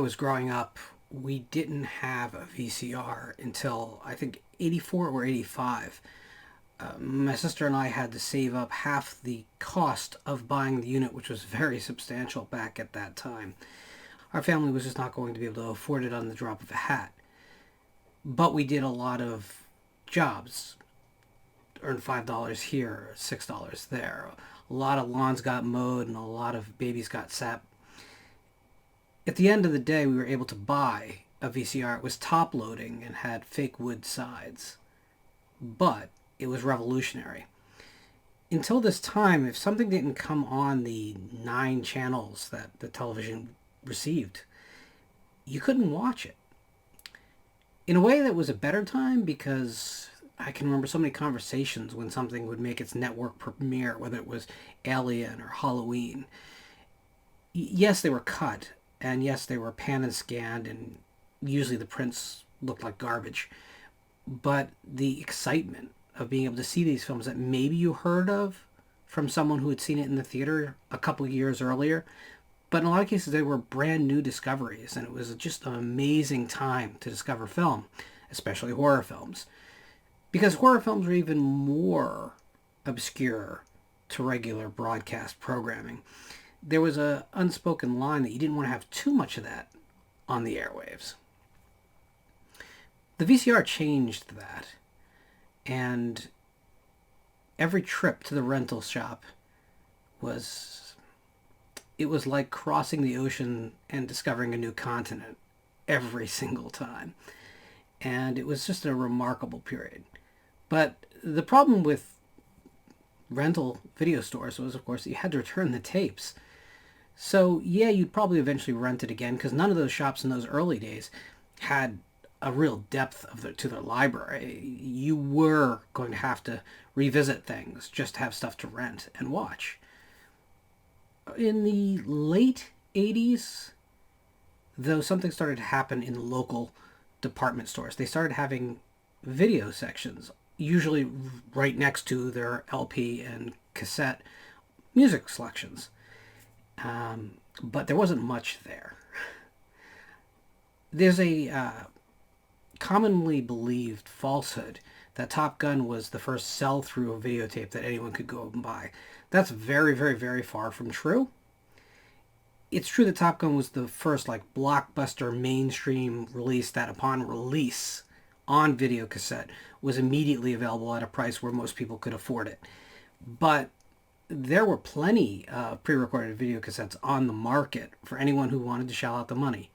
was growing up, we didn't have a VCR until I think 84 or 85. My sister and I had to save up half the cost of buying the unit, which was very substantial back at that time. Our family was just not going to be able to afford it on the drop of a hat. But we did a lot of jobs, earned $5 here, $6 there. A lot of lawns got mowed and a lot of babies got sat. At the end of the day, we were able to buy a VCR. It was top loading and had fake wood sides, but it was revolutionary. Until this time, if something didn't come on the 9 channels that the television received, you couldn't watch it. In a way, that was a better time because I can remember so many conversations when something would make its network premiere, whether it was Alien or Halloween. Yes, they were cut, and yes, they were pan and scanned, and usually the prints looked like garbage. But the excitement of being able to see these films that maybe you heard of from someone who had seen it in the theater a couple of years earlier, but in a lot of cases they were brand new discoveries, and it was just an amazing time to discover film, especially horror films. Because horror films were even more obscure to regular broadcast programming. There was an unspoken line that you didn't want to have too much of that on the airwaves. The VCR changed that, and every trip to the rental shop was like crossing the ocean and discovering a new continent every single time. And it was just a remarkable period. But the problem with rental video stores was, of course, you had to return the tapes. So, yeah, you'd probably eventually rent it again, because none of those shops in those early days had a real depth to their library. You were going to have to revisit things just to have stuff to rent and watch. In the late 80s, though, something started to happen in local department stores. They started having video sections, usually right next to their LP and cassette music selections. But there wasn't much there. There's a commonly believed falsehood that Top Gun was the first sell-through of videotape that anyone could go and buy. That's very, very, very far from true. It's true that Top Gun was the first blockbuster mainstream release that upon release on video cassette was immediately available at a price where most people could afford it. But there were plenty of pre-recorded video cassettes on the market for anyone who wanted to shell out the money.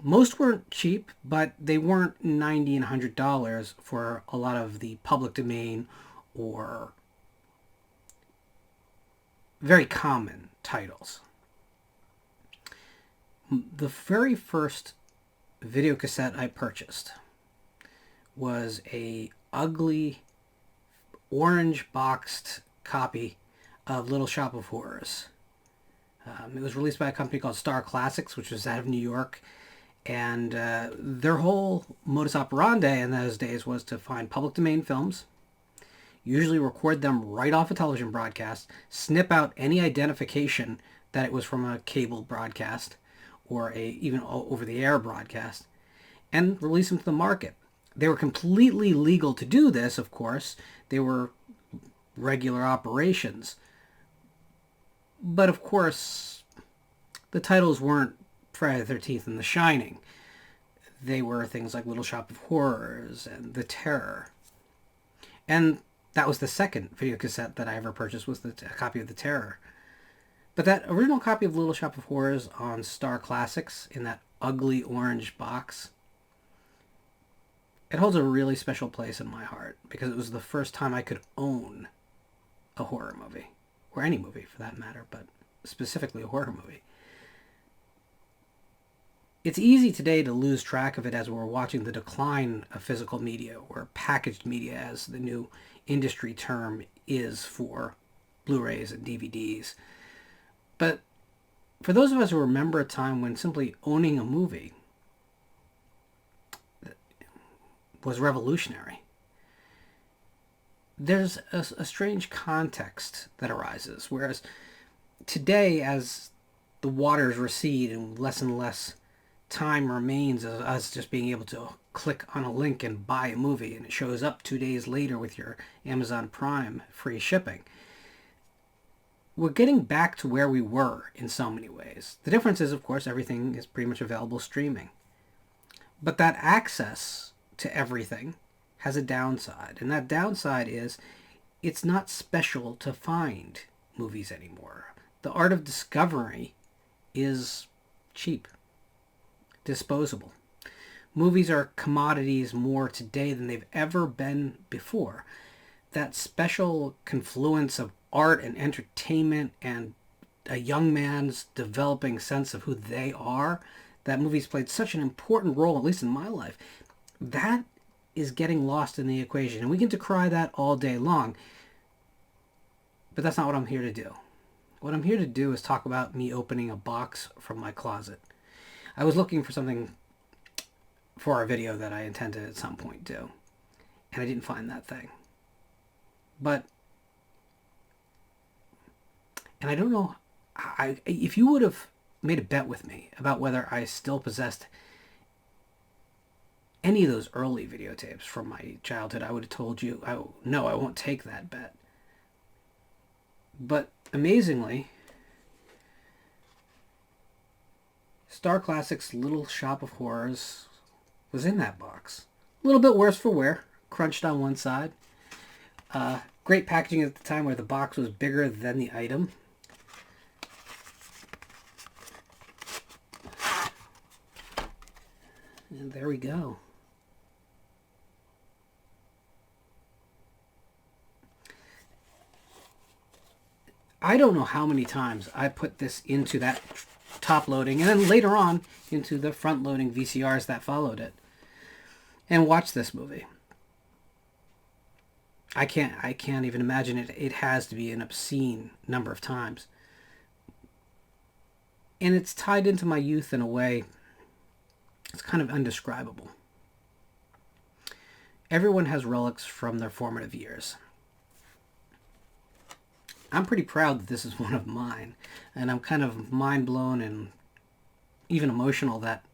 Most weren't cheap, but they weren't $90 and $100 for a lot of the public domain or very common titles. The very first video cassette I purchased was a ugly orange boxed copy of Little Shop of Horrors. It was released by a company called Star Classics, which was out of New York. And their whole modus operandi in those days was to find public domain films, usually record them right off a television broadcast, snip out any identification that it was from a cable broadcast or even over-the-air broadcast, and release them to the market. They were completely legal to do this, of course. They were regular operations. But, of course, the titles weren't Friday the 13th and The Shining. They were things like Little Shop of Horrors and The Terror. And that was the second video cassette that I ever purchased, was a copy of The Terror. But that original copy of Little Shop of Horrors on Star Classics in that ugly orange box, it holds a really special place in my heart because it was the first time I could own a horror movie, or any movie for that matter, but specifically a horror movie. It's easy today to lose track of it as we're watching the decline of physical media, or packaged media as the new industry term is for Blu-rays and DVDs. But for those of us who remember a time when simply owning a movie was revolutionary, there's a strange context that arises. Whereas today, as the waters recede and less time remains of us just being able to click on a link and buy a movie, and it shows up 2 days later with your Amazon Prime free shipping. We're getting back to where we were in so many ways. The difference is, of course, everything is pretty much available streaming. But that access to everything has a downside. And that downside is it's not special to find movies anymore. The art of discovery is cheap, disposable. Movies are commodities more today than they've ever been before. That special confluence of art and entertainment and a young man's developing sense of who they are, that movie's played such an important role, at least in my life, that is getting lost in the equation. And we can decry that all day long, but that's not what I'm here to do. What I'm here to do is talk about me opening a box from my closet. I was looking for something for our video that I intended at some point do, and I didn't find that thing. But, and I don't know, if you would have made a bet with me about whether I still possessed any of those early videotapes from my childhood, I would have told you, no, I won't take that bet. But amazingly, Star Classics' Little Shop of Horrors was in that box. A little bit worse for wear, crunched on one side. Great packaging at the time where the box was bigger than the item. And there we go. I don't know how many times I put this into that top loading and then later on into the front loading VCRs that followed it and watched this movie. I can't even imagine it. It has to be an obscene number of times. And it's tied into my youth in a way it's kind of indescribable. Everyone has relics from their formative years. I'm pretty proud that this is one of mine, and I'm kind of mind blown and even emotional that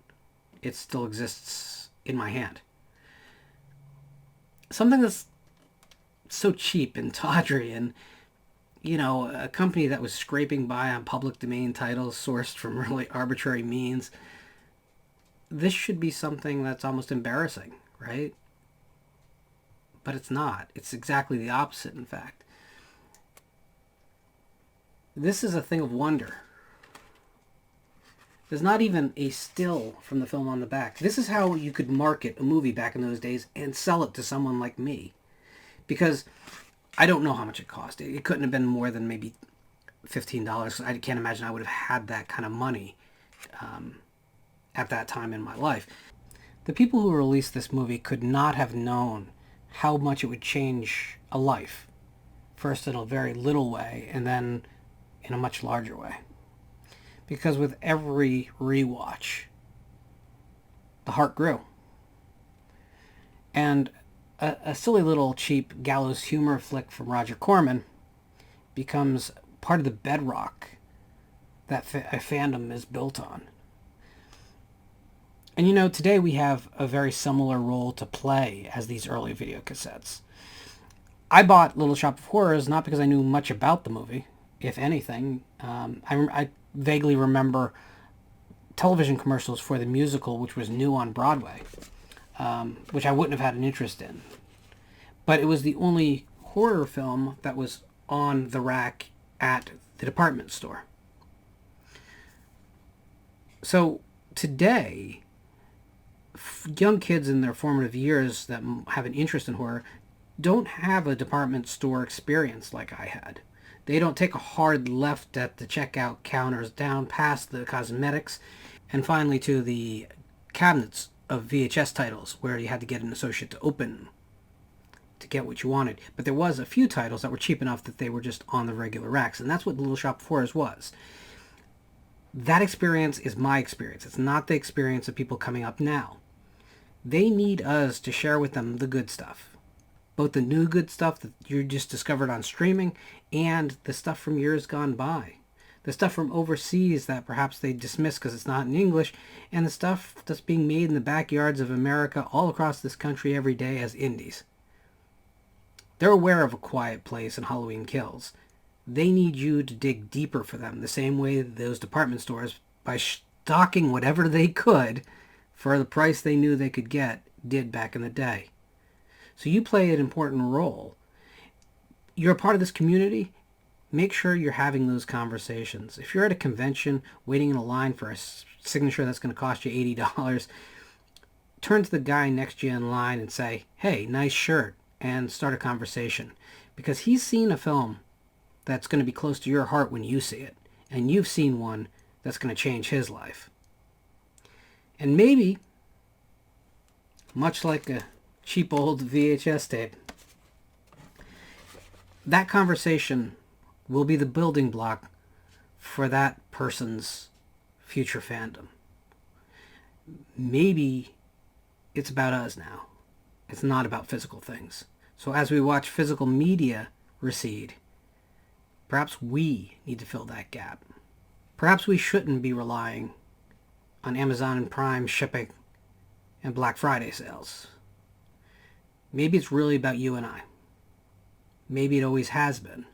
it still exists in my hand. Something that's so cheap and tawdry and, you know, a company that was scraping by on public domain titles sourced from really arbitrary means. This should be something that's almost embarrassing, right? But it's not. It's exactly the opposite, in fact. This is a thing of wonder. There's not even a still from the film on the back. This is how you could market a movie back in those days and sell it to someone like me. Because I don't know how much it cost. It couldn't have been more than maybe $15. I can't imagine I would have had that kind of money at that time in my life. The people who released this movie could not have known how much it would change a life. First in a very little way, and then in a much larger way. Because with every rewatch, the heart grew. And a silly little cheap gallows humor flick from Roger Corman becomes part of the bedrock that a fandom is built on. And you know, today we have a very similar role to play as these early video cassettes. I bought Little Shop of Horrors not because I knew much about the movie, if anything. I vaguely remember television commercials for the musical, which was new on Broadway, which I wouldn't have had an interest in. But it was the only horror film that was on the rack at the department store. So today, young kids in their formative years that have an interest in horror don't have a department store experience like I had. They don't take a hard left at the checkout counters down past the cosmetics and finally to the cabinets of VHS titles where you had to get an associate to open to get what you wanted. But there was a few titles that were cheap enough that they were just on the regular racks, and that's what Little Shop of Horrors was. That experience is my experience. It's not the experience of people coming up now. They need us to share with them the good stuff. Both the new good stuff that you just discovered on streaming and the stuff from years gone by. the stuff from overseas that perhaps they dismiss because it's not in English, and the stuff that's being made in the backyards of America all across this country every day as indies. They're aware of A Quiet Place and Halloween Kills. They need you to dig deeper for them, the same way those department stores, by stocking whatever they could for the price they knew they could get, did back in the day. So you play an important role. You're a part of this community. Make sure you're having those conversations. If you're at a convention waiting in a line for a signature that's going to cost you $80, turn to the guy next to you in line and say, "Hey, nice shirt," and start a conversation. Because he's seen a film that's going to be close to your heart when you see it. And you've seen one that's going to change his life. And maybe, much like a cheap old VHS tape, that conversation will be the building block for that person's future fandom. Maybe it's about us now. It's not about physical things. So as we watch physical media recede, perhaps we need to fill that gap. Perhaps we shouldn't be relying on Amazon and Prime shipping and Black Friday sales. Maybe it's really about you and I. Maybe it always has been.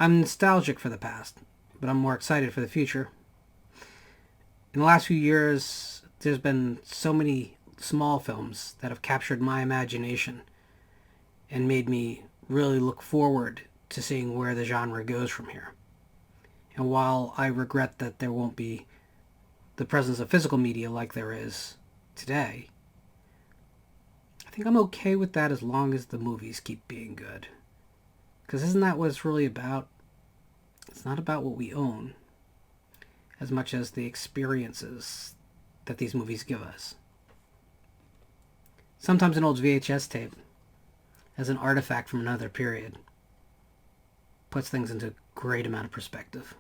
I'm nostalgic for the past, but I'm more excited for the future. In the last few years, there's been so many small films that have captured my imagination and made me really look forward to seeing where the genre goes from here. And while I regret that there won't be the presence of physical media like there is today, I think I'm okay with that as long as the movies keep being good. Because isn't that what it's really about? It's not about what we own as much as the experiences that these movies give us. Sometimes an old VHS tape, as an artifact from another period, puts things into a great amount of perspective.